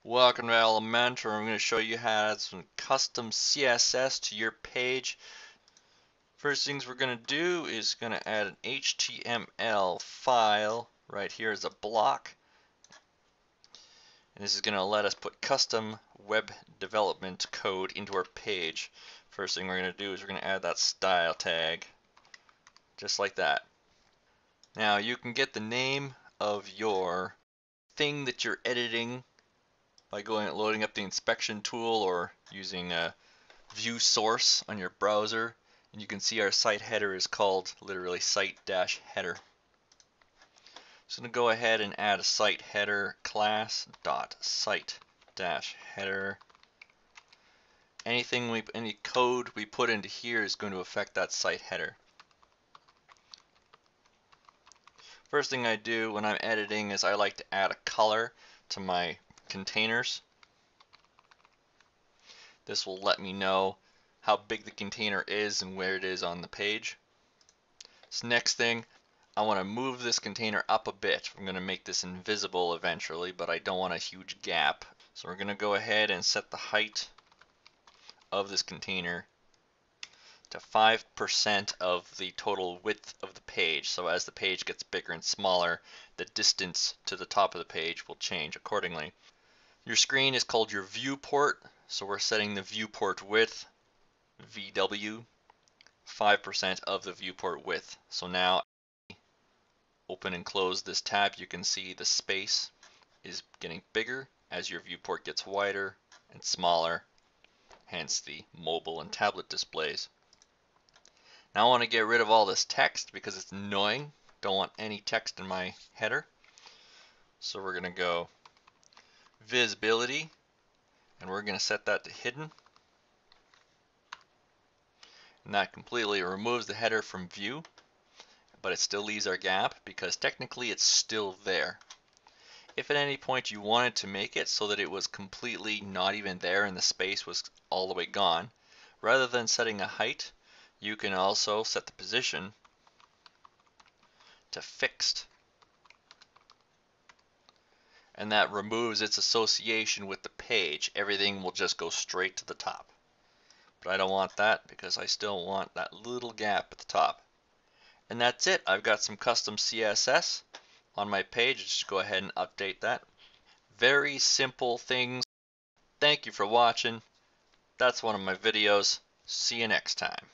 Welcome to Elementor. I'm going to show you how to add some custom CSS to your page. First things we're going to do is going to add an HTML file right here as a block. And this is going to let us put custom web development code into our page. First thing we're going to do is we're going to add that style tag, just like that. Now you can get the name of your thing that you're editing by loading up the inspection tool or using a view source on your browser, and you can see our site header is called literally site-header. So I'm going to go ahead and add a site header class dot site-header. Any code we put into here is going to affect that site header. First thing I do when I'm editing is I like to add a color to my containers. This will let me know how big the container is and where it is on the page. So next thing, I want to move this container up a bit. I'm going to make this invisible eventually, but I don't want a huge gap. So we're going to go ahead and set the height of this container to 5% of the total width of the page. So as the page gets bigger and smaller, the distance to the top of the page will change accordingly. Your screen is called your viewport, so we're setting the viewport width, VW, 5% of the viewport width. So now, open and close this tab, you can see the space is getting bigger as your viewport gets wider and smaller, hence the mobile and tablet displays. Now I want to get rid of all this text because it's annoying. Don't want any text in my header. So we're going to go visibility, and we're going to set that to hidden. And that completely removes the header from view, but it still leaves our gap because technically it's still there. If at any point you wanted to make it so that it was completely not even there and the space was all the way gone, rather than setting a height, you can also set the position to fixed. And that removes its association with the page. Everything will just go straight to the top. But I don't want that because I still want that little gap at the top. And that's it. I've got some custom CSS on my page. Just go ahead and update that. Very simple things. Thank you for watching. That's one of my videos. See you next time.